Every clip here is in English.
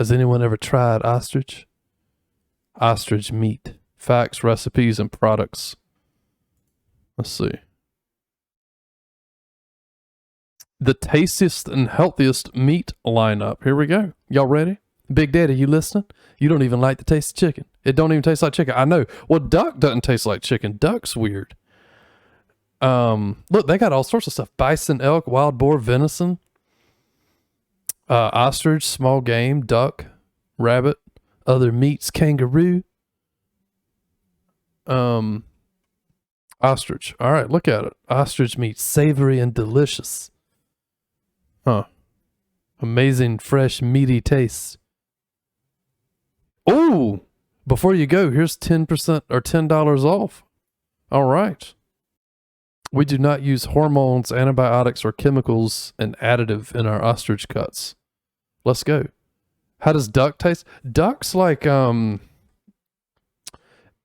Has anyone ever tried ostrich? Ostrich meat. Facts, recipes, and products. Let's see. The tastiest and healthiest meat lineup. Here we go. Y'all ready? Big Daddy, you listening? You don't even like the taste of chicken. It don't even taste like chicken. I know. Well, duck doesn't taste like chicken. Duck's weird. Look, they got all sorts of stuff. Bison, elk, wild boar, venison, ostrich, small game, duck, rabbit, other meats, kangaroo. Ostrich. All right, look at it. Ostrich meat, savory and delicious. Huh. Amazing, fresh, meaty taste. Oh, before you go, here's 10% or $10 off. All right. We do not use hormones, antibiotics, or chemicals and additive in our ostrich cuts. Let's go. How does duck taste? Duck's like, to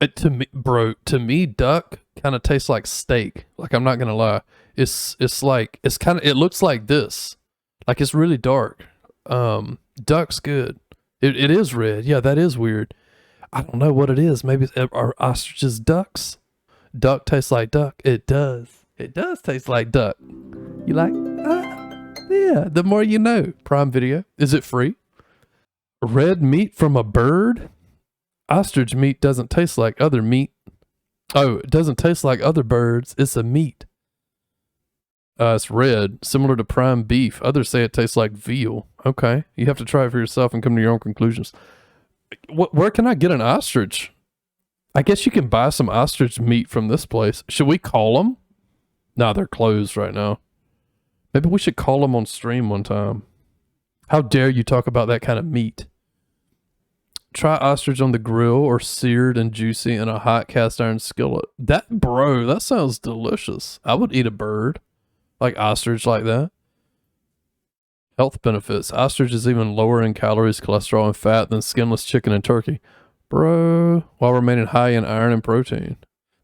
me, duck kind of tastes like steak. Like, I'm not going to lie. It's like, it looks like this. Like, it's really dark. Duck's good. It is red. Yeah, that is weird. I don't know what it is. Maybe are ostriches ducks? Duck tastes like duck. It does. It does taste like duck. You like? Yeah, the more you know. Prime Video. Is it free? Red meat from a bird? Ostrich meat doesn't taste like other meat. Oh, it doesn't taste like other birds. It's a meat. It's red, similar to prime beef. Others say it tastes like veal. Okay, you have to try it for yourself and come to your own conclusions. Where can I get an ostrich? I guess you can buy some ostrich meat from this place. Should we call them? Nah, they're closed right now. Maybe we should call them on stream one time. How dare you talk about that kind of meat? Try ostrich on the grill or seared and juicy in a hot cast iron skillet. That sounds delicious. I would eat a bird. Like ostrich like that. Health benefits. Ostrich is even lower in calories, cholesterol, and fat than skinless chicken and turkey. Bro, while remaining high in iron and protein.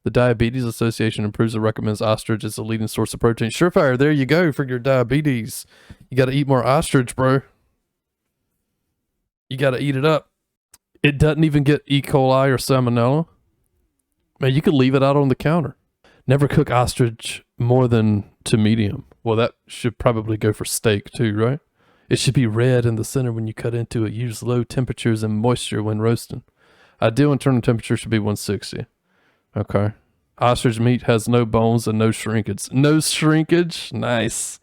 The Diabetes Association improves and recommends ostrich as a leading source of protein. Surefire, there you go for your diabetes. You got to eat more ostrich, bro. You got to eat it up. It doesn't even get E. coli or salmonella. Man, you could leave it out on the counter. Never cook ostrich more than to medium. Well, that should probably go for steak too, right? It should be red in the center when you cut into it. Use low temperatures and moisture when roasting. Ideal internal temperature should be 160. Okay. Ostrich meat has no bones and no shrinkage. No shrinkage? Nice.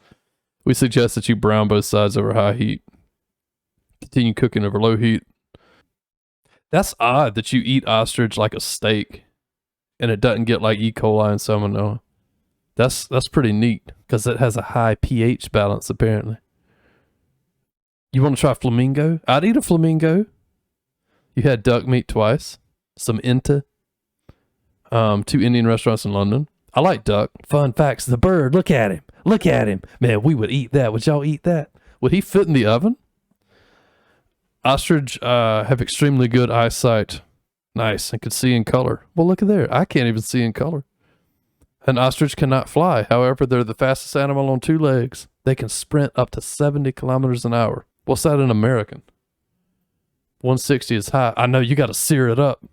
We suggest that you brown both sides over high heat. Continue cooking over low heat. That's odd that you eat ostrich like a steak and it doesn't get like E. coli and salmonella. That's pretty neat because it has a high pH balance apparently. You want to try flamingo? I'd eat a flamingo. You had duck meat twice. Some Inta. 2 Indian restaurants in London. I like duck. Fun facts. The bird. Look at him. Look at him. Man, we would eat that. Would y'all eat that? Would he fit in the oven? Ostrich have extremely good eyesight. Nice. And could see in color. Well, look at there. I can't even see in color. An ostrich cannot fly. However, they're the fastest animal on 2 legs. They can sprint up to 70 kilometers an hour. What's that in American? 160 is high. I know you got to sear it up.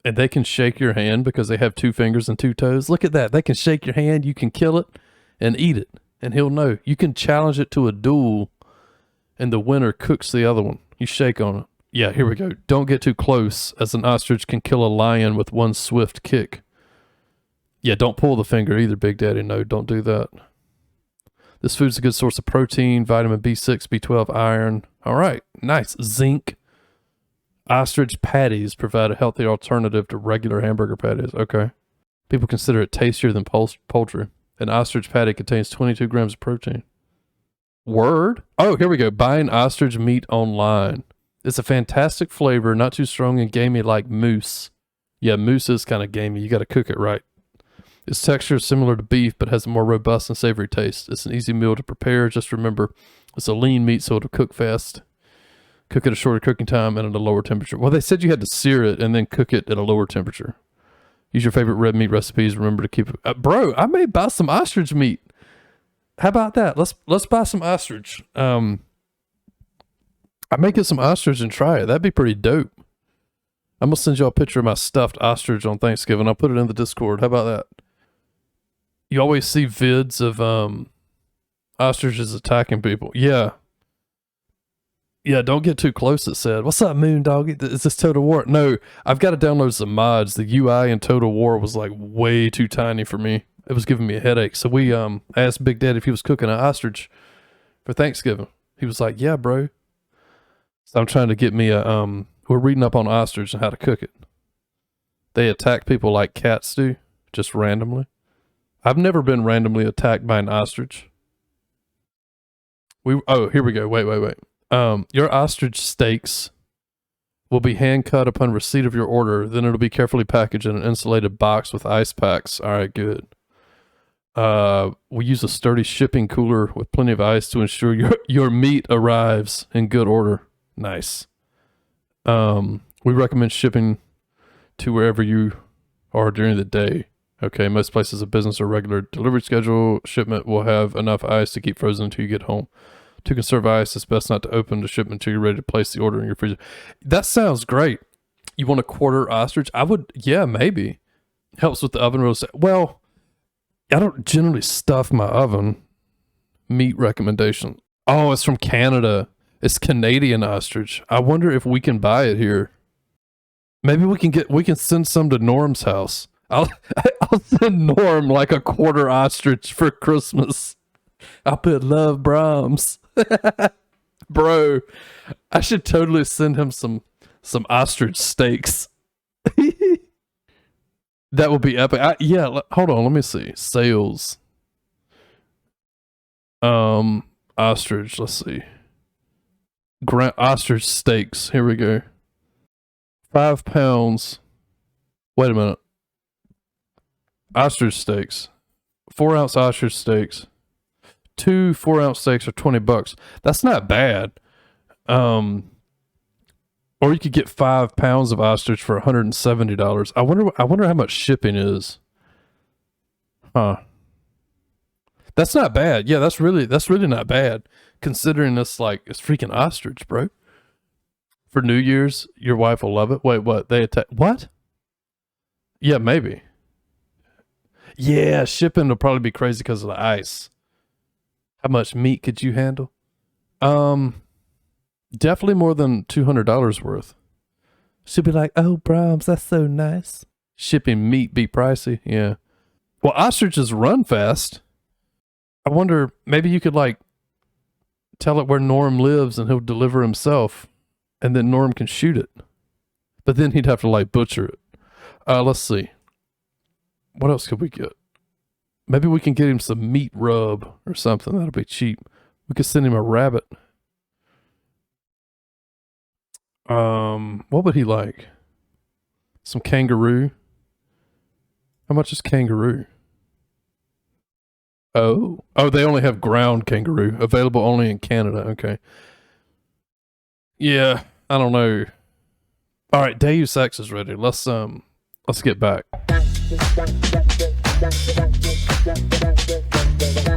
And they can shake your hand because they have 2 fingers and 2 toes. Look at that. They can shake your hand. You can kill it and eat it. And he'll know. You can challenge it to a duel and the winner cooks the other one. You shake on it. Yeah, here we go. Don't get too close as an ostrich can kill a lion with 1 swift kick. Yeah, don't pull the finger either, Big Daddy. No, don't do that. This food's a good source of protein, vitamin B6, B12, iron. All right, nice. Zinc. Ostrich patties provide a healthy alternative to regular hamburger patties. Okay. People consider it tastier than poultry. An ostrich patty contains 22 grams of protein. Word? Oh, here we go. Buying ostrich meat online. It's a fantastic flavor, not too strong and gamey like moose. Yeah, moose is kind of gamey. You got to cook it right. Its texture is similar to beef, but has a more robust and savory taste. It's an easy meal to prepare. Just remember, it's a lean meat, so it'll cook fast. Cook at a shorter cooking time and at a lower temperature. Well, they said you had to sear it and then cook it at a lower temperature. Use your favorite red meat recipes. Remember to keep it. Bro, I may buy some ostrich meat. How about that? Let's buy some ostrich. I may get some ostrich and try it. That'd be pretty dope. I'm gonna send y'all a picture of my stuffed ostrich on Thanksgiving. I'll put it in the Discord. How about that? You always see vids of ostriches attacking people. Yeah. Yeah, don't get too close, it said. What's up, Moon Dog? Is this Total War? No, I've got to download some mods. The UI in Total War was like way too tiny for me. It was giving me a headache. So we asked Big Dad if he was cooking an ostrich for Thanksgiving. He was like, yeah, bro. So I'm trying to get me a we're reading up on ostrich and how to cook it. They attack people like cats do, just randomly. I've never been randomly attacked by an ostrich. Here we go. Wait. Your ostrich steaks will be hand cut upon receipt of your order. Then it'll be carefully packaged in an insulated box with ice packs. All right, good. We use a sturdy shipping cooler with plenty of ice to ensure your meat arrives in good order. Nice. We recommend shipping to wherever you are during the day. Okay, most places of business or regular delivery schedule shipment will have enough ice to keep frozen until you get home. To conserve ice, it's best not to open the shipment until you're ready to place the order in your freezer. That sounds great. You want a quarter ostrich? Yeah, maybe. Helps with the oven roast. Well, I don't generally stuff my oven. Meat recommendation. Oh, it's from Canada. It's Canadian ostrich. I wonder if we can buy it here. Maybe we can send some to Norm's house. I'll send Norm like a quarter ostrich for Christmas. I'll put love Brahms. Bro, I should totally send him some ostrich steaks. That would be epic. Hold on, let me see. Sales. Ostrich, let's see. Ostrich steaks. Here we go. 5 pounds. Wait a minute. Ostrich steaks. 4-ounce ostrich steaks. 2 4-ounce steaks are $20. That's not bad. Or you could get 5 pounds of ostrich for $170. I wonder how much shipping is. Huh. That's not bad. Yeah, that's really not bad. Considering it's freaking ostrich, bro. For New Year's, your wife will love it. Wait, what? They attack what? Yeah, maybe. Yeah, shipping will probably be crazy because of the ice. How much meat could you handle? Definitely more than $200 worth. She'll be like, oh, Brahms, that's so nice. Shipping meat be pricey. Yeah. Well, ostriches run fast. I wonder, maybe you could tell it where Norm lives and he'll deliver himself and then Norm can shoot it. But then he'd have to butcher it. Let's see. What else could we get? Maybe we can get him some meat rub or something. That'll be cheap. We could send him a rabbit. What would he like? Some kangaroo. How much is kangaroo? Oh, they only have ground kangaroo. Available only in Canada. Okay. Yeah, I don't know. All right, Deus Ex is ready. Let's get back.